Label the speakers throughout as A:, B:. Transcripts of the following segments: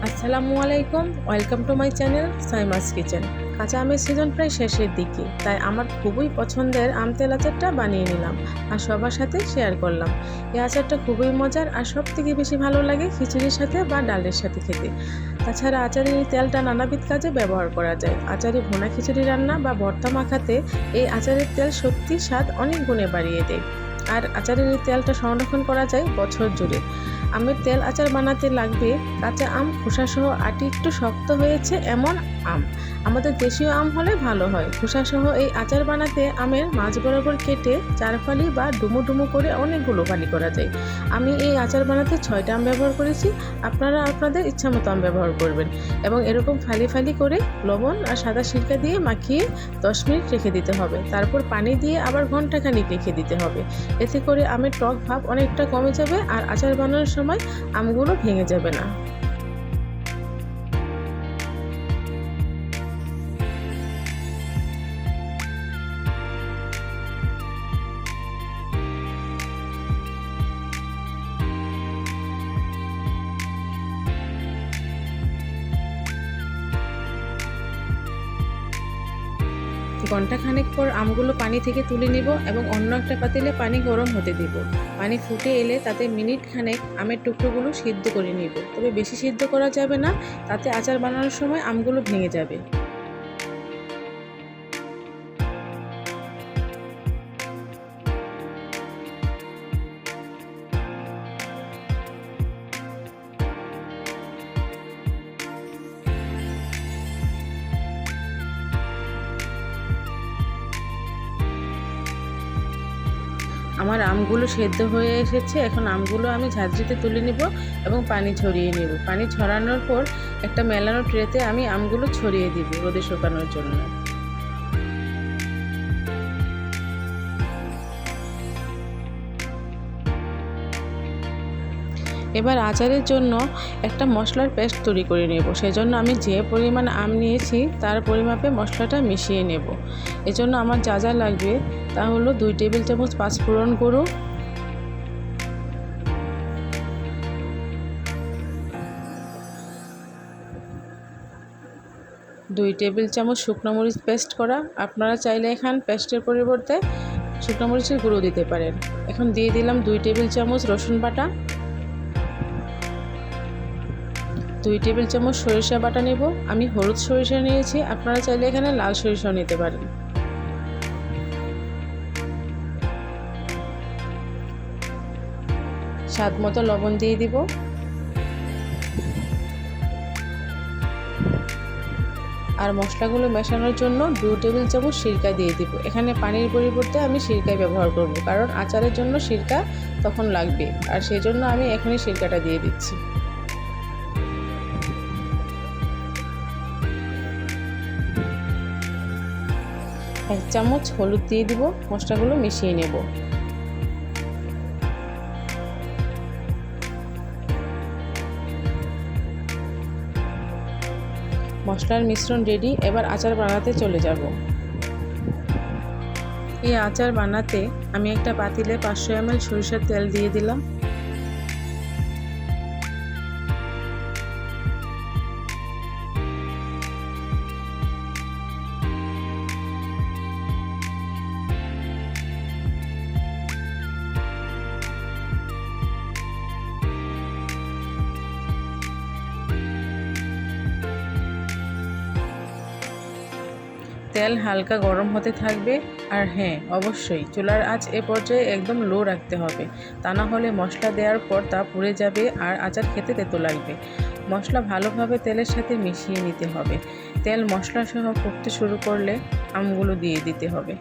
A: আসসালামু আলাইকুম, welcome to my channel Saima's kitchen. কাঁচা আমের সিজন প্রায় শেষের দিকে, তাই আমার খুবই পছন্দের আম তেল আচারটা বানিয়ে নিলাম আর সবার সাথে শেয়ার করলাম। এই আচারটা খুবই মজার আর সব থেকে বেশি ভালো লাগে খিচুড়ির সাথে বা ডালের সাথে খেতে। তাছাড়া আচারের এই তেলটা নানাবিধ কাজে ব্যবহার করা যায়। আচারে ভুনা খিচুড়ি রান্না বা ভর্তা মাখাতে এই আচারের তেল সত্যি স্বাদ অনেক গুণে বাড়িয়ে দেয়। আর আচারের এই তেলটা সংরক্ষণ করা যায় বছর জুড়ে। আমের তেল আচার বানাতে লাগবে কাঁচা আম খোসাসহ আটি একটু শক্ত হয়েছে এমন আম। আমাদের দেশীয় আম হলে ভালো হয়। খোসাসহ এই আচার বানাতে আমের মাঝ বরাবর কেটে 4 ফালি বা ডুমো ডুমো করে অনেকগুলো ফালি করা যায়। আমি এই আচার বানাতে 6টা আম ব্যবহার করেছি। আপনারা আপনাদের ইচ্ছামতো আম ব্যবহার করবেন এবং এরকম ফালি ফালি করে লবণ আর সাদা সিরকা দিয়ে মাখিয়ে 10 মিনিট রেখে দিতে হবে। তারপর পানি দিয়ে আবার ঘন্টাখানিক রেখে দিতে হবে। এতে করে আমের টক ভাব অনেকটা কমে যাবে আর আচার বানানোর সময় আমগুলো ভেঙে যাবে না। ঘন্টাখানেক পর আমগুলো পানি থেকে তুলে নিব এবং অন্য একটা পাতিলে পানি গরম হতে দিব। পানি ফুটে এলে তাতে মিনিট খানেক আমের টুকরোগুলো সিদ্ধ করে নিব, তবে বেশি সিদ্ধ করা যাবে না, তাতে আচার বানানোর সময় আমগুলো ভেঙে যাবে। আমার আমগুলো সেদ্ধ হয়ে এসেছে। এখন আমগুলো আমি ঝাঁঝরিতে তুলে নিব এবং পানি ছড়িয়ে নেব। পানি ছড়ানোর পর একটা মেলানো ট্রেতে আমি আমগুলো ছড়িয়ে দিব রোদে শুকানোর জন্য। এবার আচারের জন্য একটা মশলার পেস্ট তৈরি করে নেব। সেজন্য আমি যে পরিমাণ আম নিয়েছি তার পরিমাপে মশলাটা মিশিয়ে নেব। এজন্য আমার যা যা লাগবে তা হলো 2 টেবিল চামচ পাঁচফোড়ন গুঁড়ো, 2 টেবিল চামচ শুকনো মরিচ পেস্ট করা। আপনারা চাইলে এখান পেস্টের পরিবর্তে শুকনো মরিচের গুঁড়ো দিতে পারেন। এখন দিয়ে দিলাম 2 টেবিল চামচ রসুন বাটা, 2 টেবিল চামচ সরিষা বাটা নেব। আমি হলুদ সরিষা নিয়েছি, আপনারা চাইলে এখানে লাল সরিষাও নিতে পারেন। স্বাদ মতো লবণ দিয়ে দিব। আর মশলাগুলো মেশানোর জন্য 2 টেবিল চামচ সিরকা দিয়ে দিব। এখানে পানির পরিবর্তে আমি সিরকা ব্যবহার করব, কারণ আচারের জন্য সিরকা তখন লাগবে, আর সেই জন্য আমি এখনই সিরকাটা দিয়ে দিচ্ছি। 1 চামচ হলুদ দিয়ে দিব। মশলাগুলো মিশিয়ে নেব। মশলার মিশ্রণ রেডি। এবার আচার বানাতে চলে যাব। এই আচার বানাতে আমি একটা পাতিলে 500 ml সরিষার তেল দিয়ে দিলাম। তেল হালকা গরম হতে থাকবে। আর হ্যাঁ, অবশ্যই চুলার আঁচ এ পর্যায়ে একদম লো রাখতে হবে, তা না হলে মশলা দেওয়ার পর তা পুড়ে যাবে আর আচার খেতে তেতো লাগবে। মশলা ভালোভাবে তেলের সাথে মিশিয়ে নিতে হবে। তেল মশলা সহ ফুটতে শুরু করলে আমগুলো দিয়ে দিতে হবে।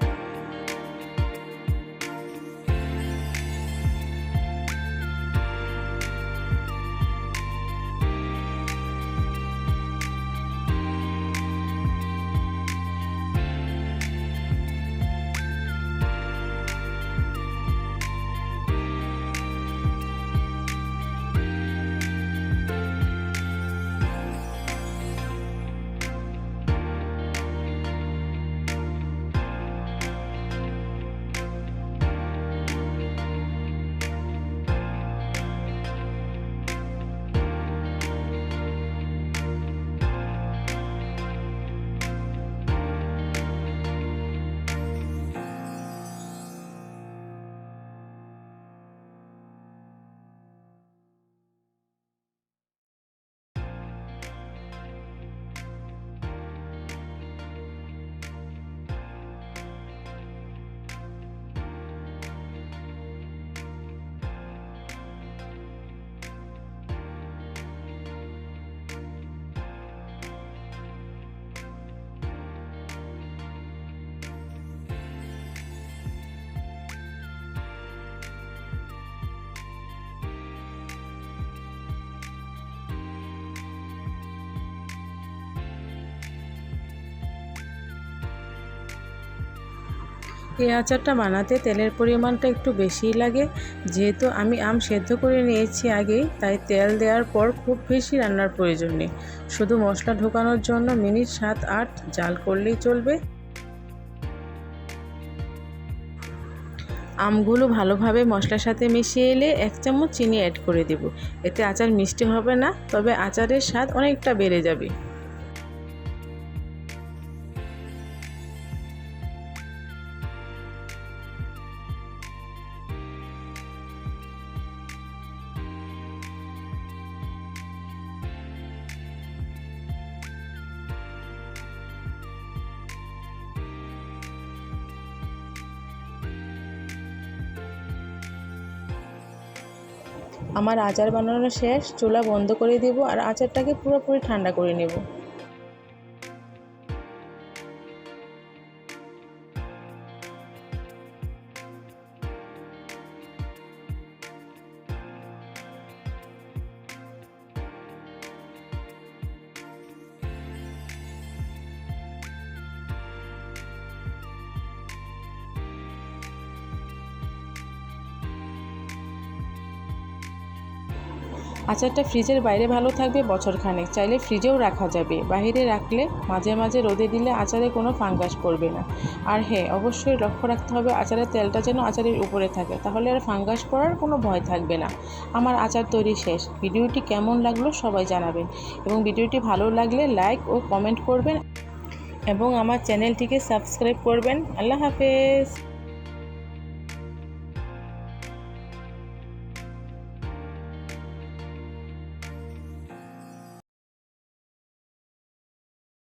A: এই আচারটা বানাতে তেলের পরিমাণটা একটু বেশিই লাগে। যেহেতু আমি আম সেদ্ধ করে নিয়েছি আগেই, তাই তেল দেওয়ার পর খুব বেশি রান্নার প্রয়োজন নেই। শুধু মশলা ঢোকানোর জন্য মিনিট 7-8 জাল করলেই চলবে। আমগুলো ভালোভাবে মশলার সাথে মিশিয়ে এলে 1 চামচ চিনি অ্যাড করে দেব। এতে আচার মিষ্টি হবে না, তবে আচারের স্বাদ অনেকটা বেড়ে যাবে। আমার আচার বানানো শেষ, চুলা বন্ধ করে দেব আর আচারটাকে পুরোপুরি ঠান্ডা করে নেব। আচারটা ফ্রিজের বাইরে ভালো থাকবে বছরখানেক, চাইলে ফ্রিজেও রাখা যাবে। বাইরে রাখলে মাঝে মাঝে রোদে দিলে আচারে কোনো ফাঙ্গাস পড়বে না। আর হ্যাঁ, অবশ্যই লক্ষ্য রাখতে হবে আচারের তেলটা যেন আচারের উপরে থাকে, তাহলে আর ফাঙ্গাস পড়ার কোনো ভয় থাকবে না। আমার আচার তৈরি শেষ। ভিডিওটি কেমন লাগলো সবাই জানাবেন, এবং ভিডিওটি ভালো লাগলে লাইক ও কমেন্ট করবেন এবং আমার চ্যানেলটিকে সাবস্ক্রাইব করবেন। আল্লাহ হাফেজ।